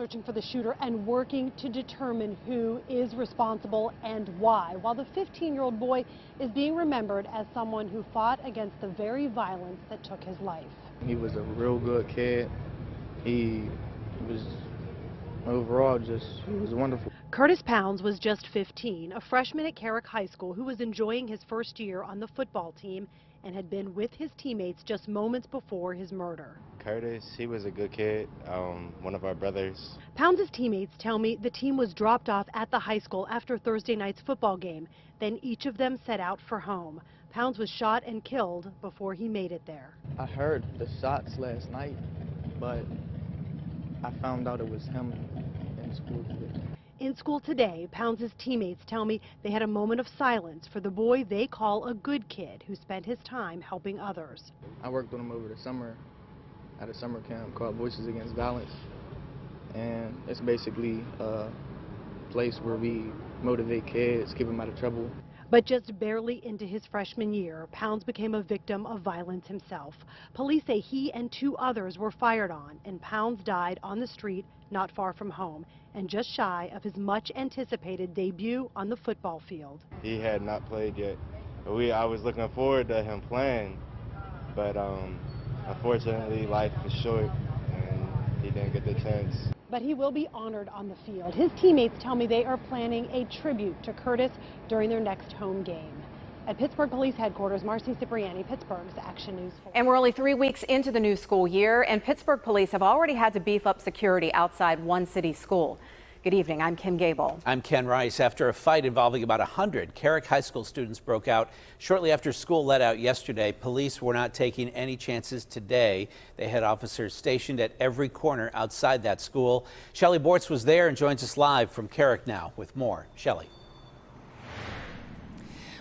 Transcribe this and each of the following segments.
searching for the shooter and working to determine who is responsible and why, while the 15-year-old boy is being remembered as someone who fought against the very violence that took his life. He was a real good kid. He was overall he was wonderful. Curtis Pounds was just 15, a freshman at Carrick High School who was enjoying his first year on the football team and had been with his teammates just moments before his murder. Curtis, he was a good kid, one of our brothers. Pounds' teammates tell me the team was dropped off at the high school after Thursday night's football game. Then each of them set out for home. Pounds was shot and killed before he made it there. I heard the shots last night, but I found out it was him in school today. In school today, Pounds' teammates tell me they had a moment of silence for the boy they call a good kid who spent his time helping others. I worked with him over the summer at a summer camp called Voices Against Violence, and it's basically a place where we motivate kids, keep them out of trouble. But just barely into his freshman year, Pounds became a victim of violence himself. Police say he and 2 others were fired on, and Pounds died on the street not far from home, and just shy of his much-anticipated debut on the football field. He had not played yet. I was looking forward to him playing, but unfortunately life is short, and he didn't get the chance. But he will be honored on the field. His teammates tell me they are planning a tribute to Curtis during their next home game. At Pittsburgh Police Headquarters, Marcy Cipriani, Pittsburgh's Action News 4. And we're only 3 weeks into the new school year, and Pittsburgh police have already had to beef up security outside one city school. Good evening, I'm Kim Gable. I'm Ken Rice. After a fight involving about 100 Carrick High School students broke out shortly after school let out yesterday, police were not taking any chances today. They had officers stationed at every corner outside that school. Shelley Bortz was there and joins us live from Carrick now with more. Shelley.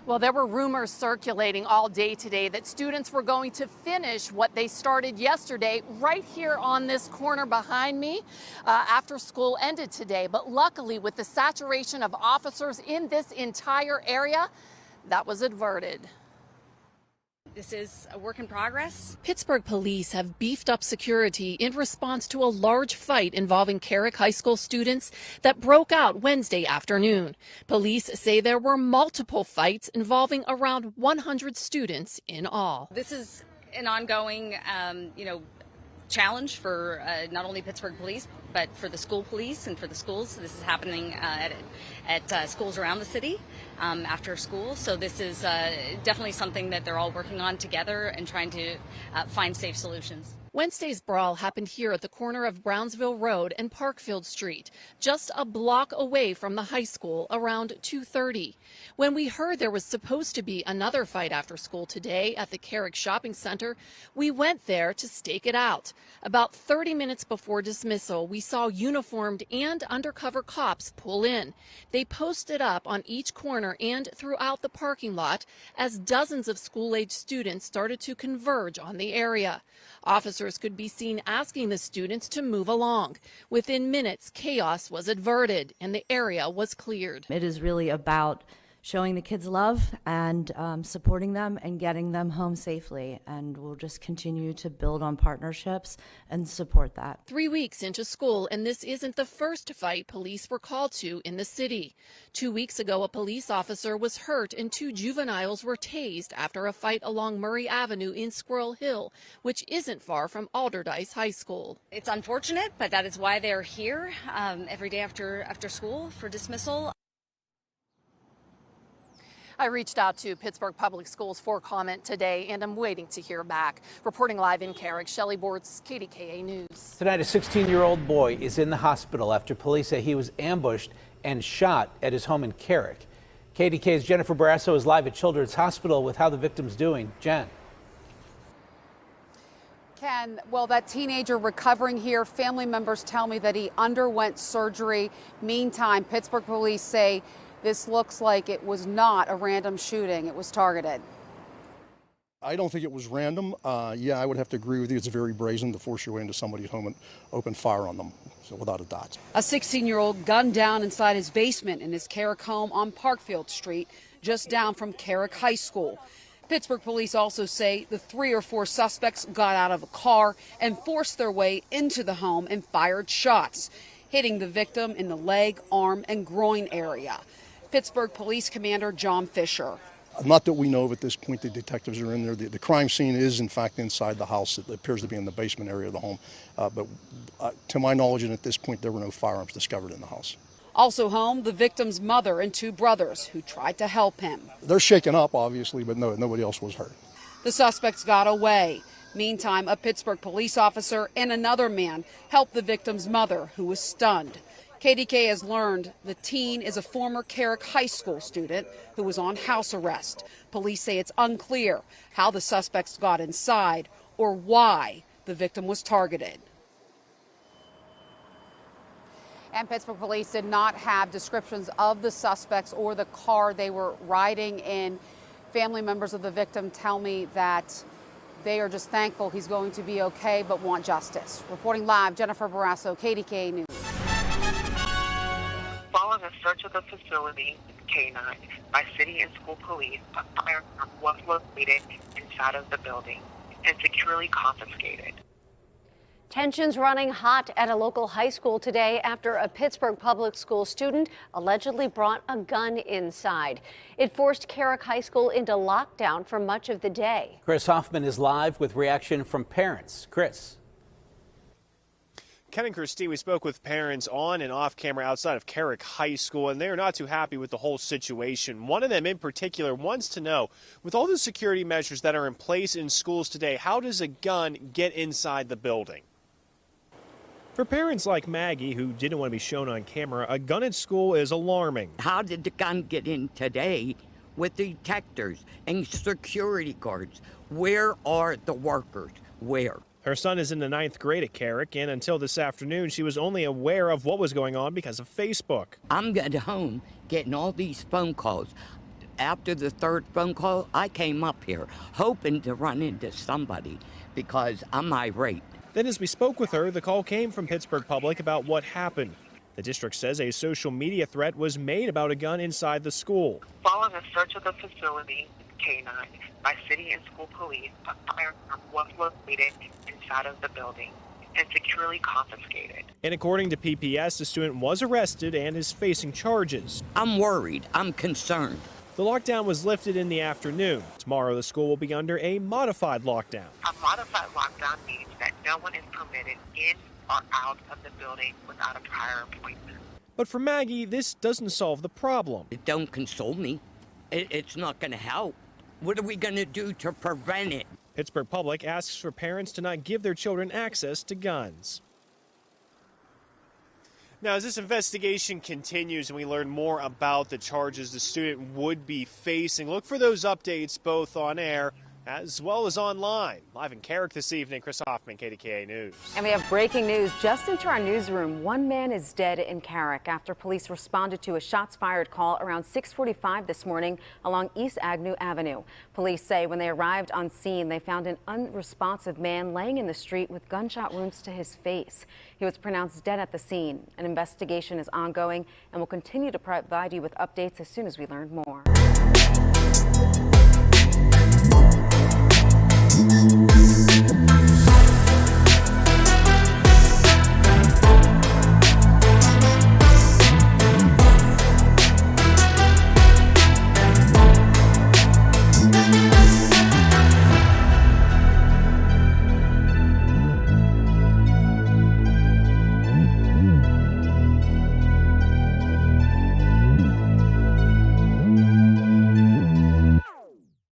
Well, there were rumors circulating all day today that students were going to finish what they started yesterday right here on this corner behind me after school ended today. But luckily, with the saturation of officers in this entire area, that was averted. This is a work in progress. Pittsburgh police have beefed up security in response to a large fight involving Carrick High School students that broke out Wednesday afternoon. Police say there were multiple fights involving around 100 students in all. This is an ongoing, challenge for not only Pittsburgh police, but for the school police and for the schools. This is happening at schools around the city after school. So this is definitely something that they're all working on together and trying to find safe solutions. Wednesday's brawl happened here at the corner of Brownsville Road and Parkfield Street, just a block away from the high school around 2:30. When we heard there was supposed to be another fight after school today at the Carrick Shopping Center, we went there to stake it out. About 30 minutes before dismissal, we saw uniformed and undercover cops pull in. They posted up on each corner and throughout the parking lot as dozens of school-age students started to converge on the area. Officers could be seen asking the students to move along. Within minutes, chaos was averted and the area was cleared. It is really about showing the kids love and supporting them and getting them home safely. And we'll just continue to build on partnerships and support that. 3 weeks into school, and this isn't the first fight police were called to in the city. 2 weeks ago, a police officer was hurt and 2 juveniles were tased after a fight along Murray Avenue in Squirrel Hill, which isn't far from Alderdice High School. It's unfortunate, but that is why they're here every day after school for dismissal. I reached out to Pittsburgh Public Schools for comment today, and I'm waiting to hear back. Reporting live in Carrick, Shelley Bortz, KDKA News. Tonight, a 16-year-old boy is in the hospital after police say he was ambushed and shot at his home in Carrick. KDK's Jennifer Barrasso is live at Children's Hospital with how the victim's doing. Jen. Ken, well, that teenager recovering here, family members tell me that he underwent surgery. Meantime, Pittsburgh police say this looks like it was not a random shooting. It was targeted. I don't think it was random. Yeah, I would have to agree with you. It's very brazen to force your way into somebody's home and open fire on them, so without a doubt. A 16-year-old gunned down inside his basement in his Carrick home on Parkfield Street, just down from Carrick High School. Pittsburgh police also say the 3 or 4 suspects got out of a car and forced their way into the home and fired shots. hitting the victim in the leg, arm, and groin area. Pittsburgh Police Commander John Fisher. Not that we know of at this point. The detectives are in there. The crime scene is, in fact, inside the house. It appears to be in the basement area of the home. But to my knowledge, and at this point, there were no firearms discovered in the house. Also home, the victim's mother and 2 brothers who tried to help him. They're shaken up, obviously, but no, nobody else was hurt. The suspects got away. Meantime, a Pittsburgh police officer and another man helped the victim's mother, who was stunned. KDK has learned the teen is a former Carrick High School student who was on house arrest. Police say it's unclear how the suspects got inside or why the victim was targeted. And Pittsburgh police did not have descriptions of the suspects or the car they were riding in. Family members of the victim tell me that they are just thankful he's going to be okay, but want justice. Reporting live, Jennifer Barrasso, KDK News. Following a search of the facility, K9, by city and school police, a firearm was located inside of the building and securely confiscated. Tensions running hot at a local high school today after a Pittsburgh public school student allegedly brought a gun inside. It forced Carrick High School into lockdown for much of the day. Chris Hoffman is live with reaction from parents. Chris. Ken and Christine, we spoke with parents on and off camera outside of Carrick High School, and they are not too happy with the whole situation. One of them in particular wants to know, with all the security measures that are in place in schools today, how does a gun get inside the building? For parents like Maggie, who didn't want to be shown on camera, a gun at school is alarming. How did the gun get in today with detectors and security guards? Where are the workers? Where? Her son is in the 9th grade at Carrick, and until this afternoon, she was only aware of what was going on because of Facebook. I'm at home getting all these phone calls. After the 3rd phone call, I came up here hoping to run into somebody because I'm irate. Then as we spoke with her, the call came from Pittsburgh Public about what happened. The district says a social media threat was made about a gun inside the school. Following a search of the facility, K9, by city and school police, a firearm was located inside of the building and securely confiscated. And according to PPS, the student was arrested and is facing charges. I'm worried. I'm concerned. The lockdown was lifted in the afternoon. Tomorrow, the school will be under a modified lockdown. A modified lockdown means that no one is permitted in or out of the building without a prior appointment. But for Maggie, this doesn't solve the problem. It don't console me. It's not going to help. What are we going to do to prevent it? Pittsburgh Public asks for parents to not give their children access to guns. Now, as this investigation continues and we learn more about the charges the student would be facing, look for those updates both on air as well as online. Live in Carrick this evening, Chris Hoffman, KDKA News. And we have breaking news just into our newsroom. One man is dead in Carrick after police responded to a shots fired call around 6:45 this morning along East Agnew Avenue. Police say when they arrived on scene, they found an unresponsive man laying in the street with gunshot wounds to his face. He was pronounced dead at the scene. An investigation is ongoing and will continue to provide you with updates as soon as we learn more.